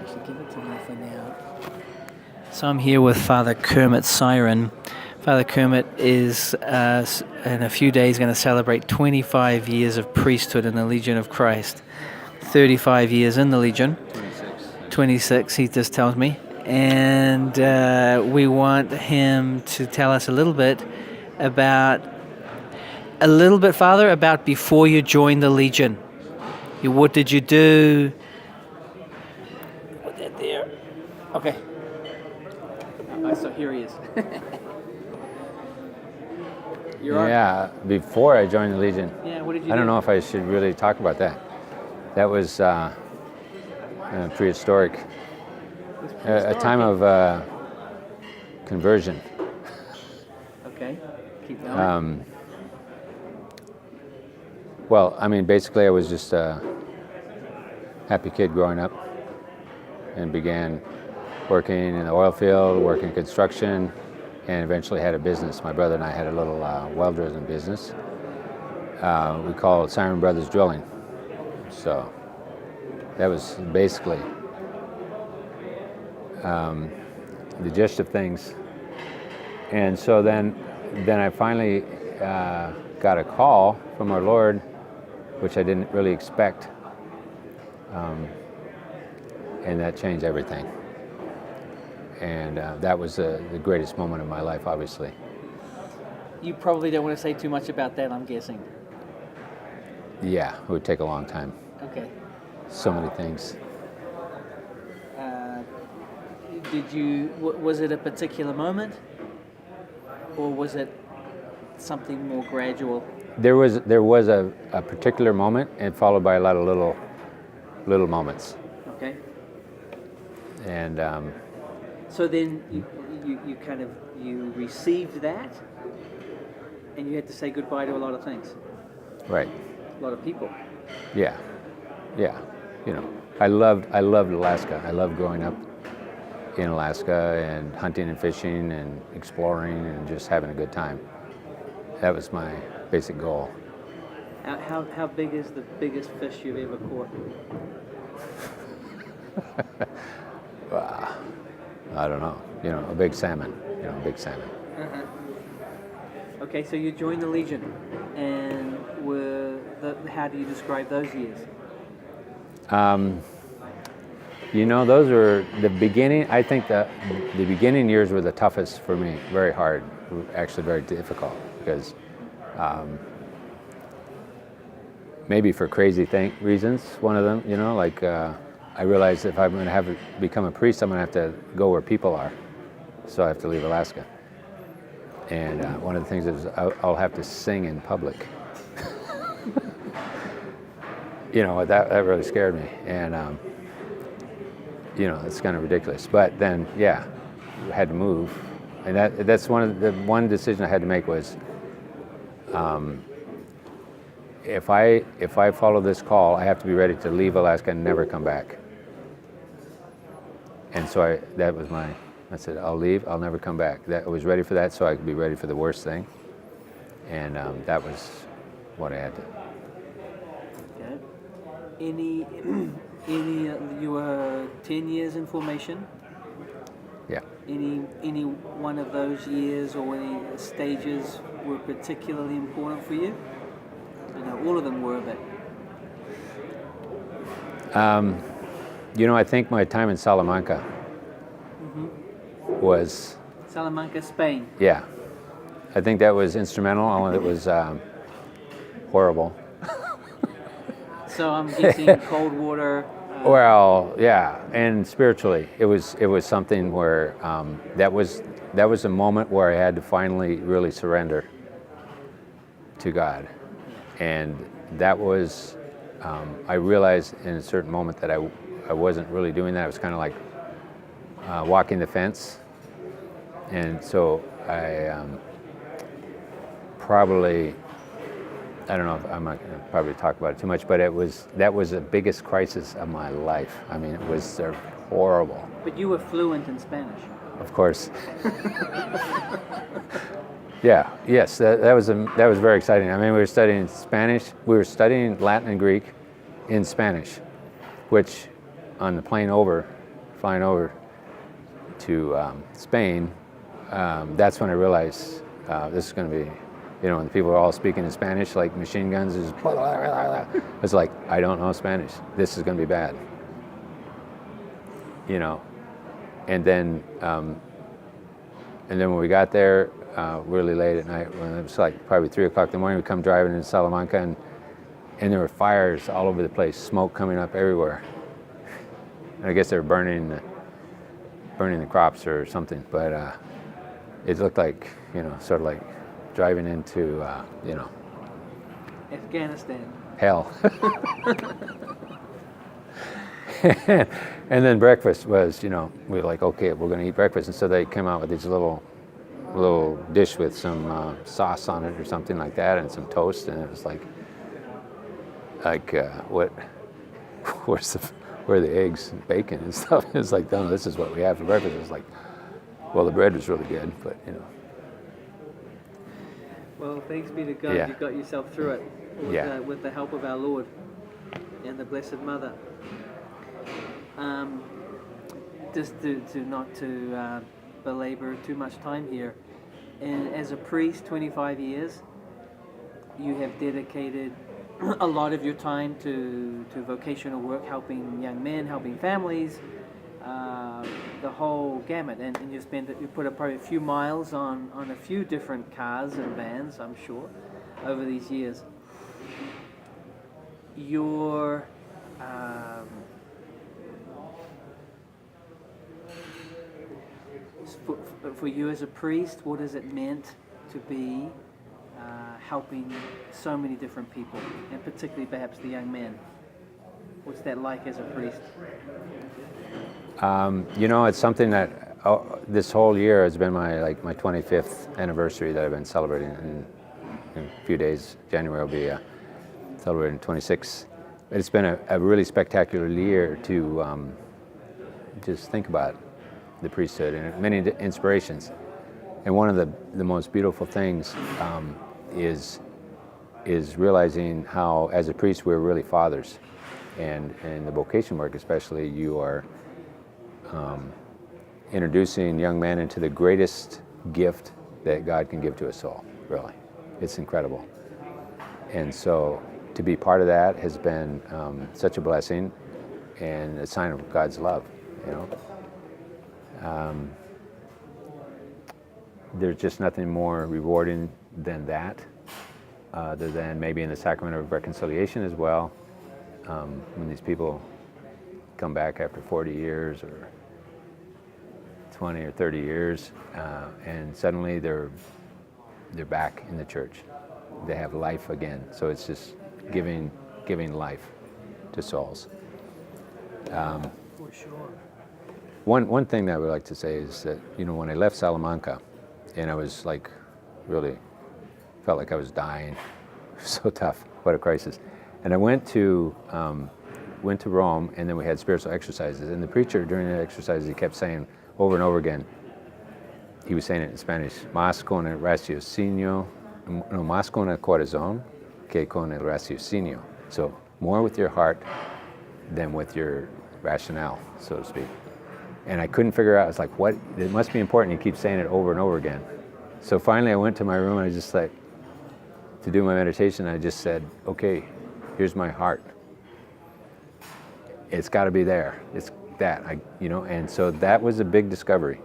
should give it to me for now. So I'm here with Father Kermit Syren. Father Kermit is, in a few days, going to celebrate 25 years of priesthood in the Legion of Christ. 35 years in the Legion. 26, he just tells me. And we want him to tell us a little bit, Father, about before you joined the Legion. What did you do? Put that there. Okay. So here he is. Yeah, before I joined the Legion. Yeah, what did you do? I don't know if I should really talk about that. That was prehistoric. A time of conversion. Okay, keep going. Well, I mean, basically I was just a happy kid growing up and began working in the oil field, working construction, and eventually had a business. My brother and I had a little well-drilling business. We called Syren Brothers Drilling. So that was basically the gist of things. And so then I finally got a call from our Lord, which I didn't really expect. And that changed everything. And that was the greatest moment of my life, obviously. You probably don't want to say too much about that, I'm guessing. Yeah, it would take a long time. Okay. So many things. Was it a particular moment? Or was it something more gradual? There was a particular moment, and followed by a lot of little moments. Okay. And so then you received that, and you had to say goodbye to a lot of things. right, A lot of people. yeah. You know, I loved Alaska. I loved growing up in Alaska and hunting and fishing and exploring and just having a good time. That was my basic goal. How big is the biggest fish you've ever caught? I don't know. A big salmon. Big salmon. Okay, so you joined the Legion, and how do you describe those years? Those were the beginning. I think the beginning years were the toughest for me. Very hard, actually very difficult, because maybe for crazy reasons. One of them, I realized if I'm going to become a priest, I'm going to have to go where people are. So I have to leave Alaska. And one of the things is I'll have to sing in public. That really scared me. And, it's kind of ridiculous. But then, I had to move. And that's one decision I had to make was, if I follow this call, I have to be ready to leave Alaska and never come back. And so I said, I'll leave, I'll never come back. I was ready for that, so I could be ready for the worst thing. And that was what I had to. Okay. You were 10 years in formation? Yeah. Any one of those years or any stages were particularly important for you? I know all of them were, but... I think my time in Salamanca was... Salamanca, Spain. Yeah. I think that was instrumental, although it was horrible. So I'm guessing cold water... Well, yeah, and spiritually, it was something where that was a moment where I had to finally really surrender to God. And that was, I realized in a certain moment that I wasn't really doing that. I was kind of like walking the fence. And so I I don't know if I'm not going to probably talk about it too much, but that was the biggest crisis of my life. I mean, it was horrible. But you were fluent in Spanish. Of course. Yeah, yes, that was very exciting. I mean, we were studying Spanish, we were studying Latin and Greek in Spanish, which on the plane over, flying over to Spain, that's when I realized this is going to be, when the people are all speaking in Spanish, like machine guns, is it's like, I don't know Spanish. This is going to be bad. And then when we got there, really late at night, when it was like probably 3 o'clock in the morning, we come driving into Salamanca, and there were fires all over the place, smoke coming up everywhere. And I guess they were burning the crops or something, but it looked like, sort of like driving into, Afghanistan. hell. And then breakfast was, we were like, okay, we're going to eat breakfast. And so they came out with these little dish with some sauce on it or something like that, and some toast, and it was like what? Where are the eggs and bacon and stuff? It's like, no, this is what we have for breakfast. It's like, well, the bread was really good, but Well, thanks be to God, Yeah. you got yourself through it with the help of our Lord and the Blessed Mother. Just to not to belabor too much time here, and as a priest, 25 years, you have dedicated a lot of your time to vocational work, helping young men, helping families, the whole gamut, and you put up probably a few miles on a few different cars and vans, I'm sure, over these years. Your for you as a priest, what has it meant to be helping so many different people, and particularly perhaps the young men? What's that like as a priest? It's something that this whole year has been my 25th anniversary that I've been celebrating in a few days. January will be celebrating 26. It's been a really spectacular year to just think about the priesthood and many inspirations. And one of the most beautiful things is realizing how, as a priest, we're really fathers. And in the vocation work especially, you are introducing young men into the greatest gift that God can give to a soul, really. It's incredible. And so to be part of that has been such a blessing and a sign of God's love, There's just nothing more rewarding than that, other than maybe in the sacrament of reconciliation as well, when these people come back after 40 years or 20 or 30 years, and suddenly they're back in the church. They have life again. So it's just giving life to souls. For sure. One thing that I would like to say is that, when I left Salamanca, and I was like, really felt like I was dying. So tough. What a crisis. And I went to Rome, and then we had spiritual exercises. And the preacher during the exercises, he kept saying over and over again, he was saying it in Spanish, más con el raciocinio, no, más con el corazón que con el raciocinio. So more with your heart than with your rationale, so to speak. And I couldn't figure out, I was like, what? It must be important. He keeps saying it over and over again. So finally I went to my room and I just to do my meditation, I just said, okay, here's my heart. It's got to be there. It's that, and so that was a big discovery.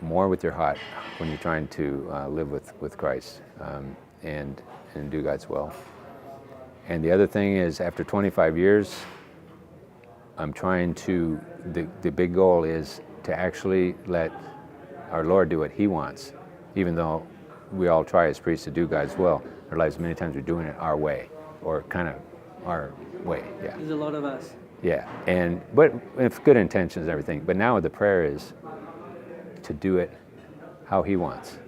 More with your heart when you're trying to live with Christ and do God's will. And the other thing is, after 25 years, I'm trying to, the big goal is to actually let our Lord do what He wants, even though we all try as priests to do God's will. Our lives, many times we're doing it our way, or kind of our way, yeah. There's a lot of us. Yeah, but with good intentions and everything. But now the prayer is to do it how He wants.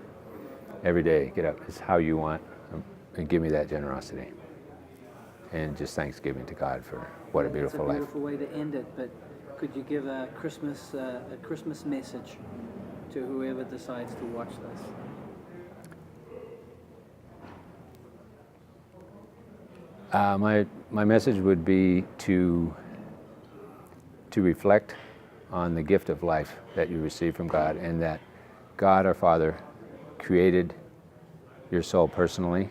Every day, get up, it's how you want, and give me that generosity. And just thanksgiving to God for what a beautiful life. It's a beautiful way to end it, but could you give a Christmas message to whoever decides to watch this? My message would be to to reflect on the gift of life that you receive from God, and that God our Father created your soul personally,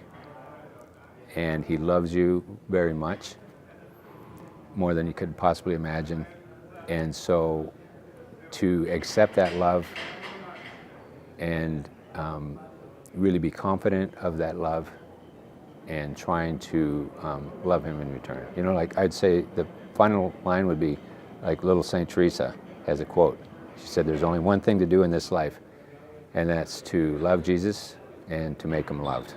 and He loves you very much, more than you could possibly imagine. And so to accept that love and really be confident of that love and trying to love Him in return. You know, like I'd say the final line would be like little Saint Teresa has a quote. She said, "There's only one thing to do in this life, and that's to love Jesus and to make Him loved."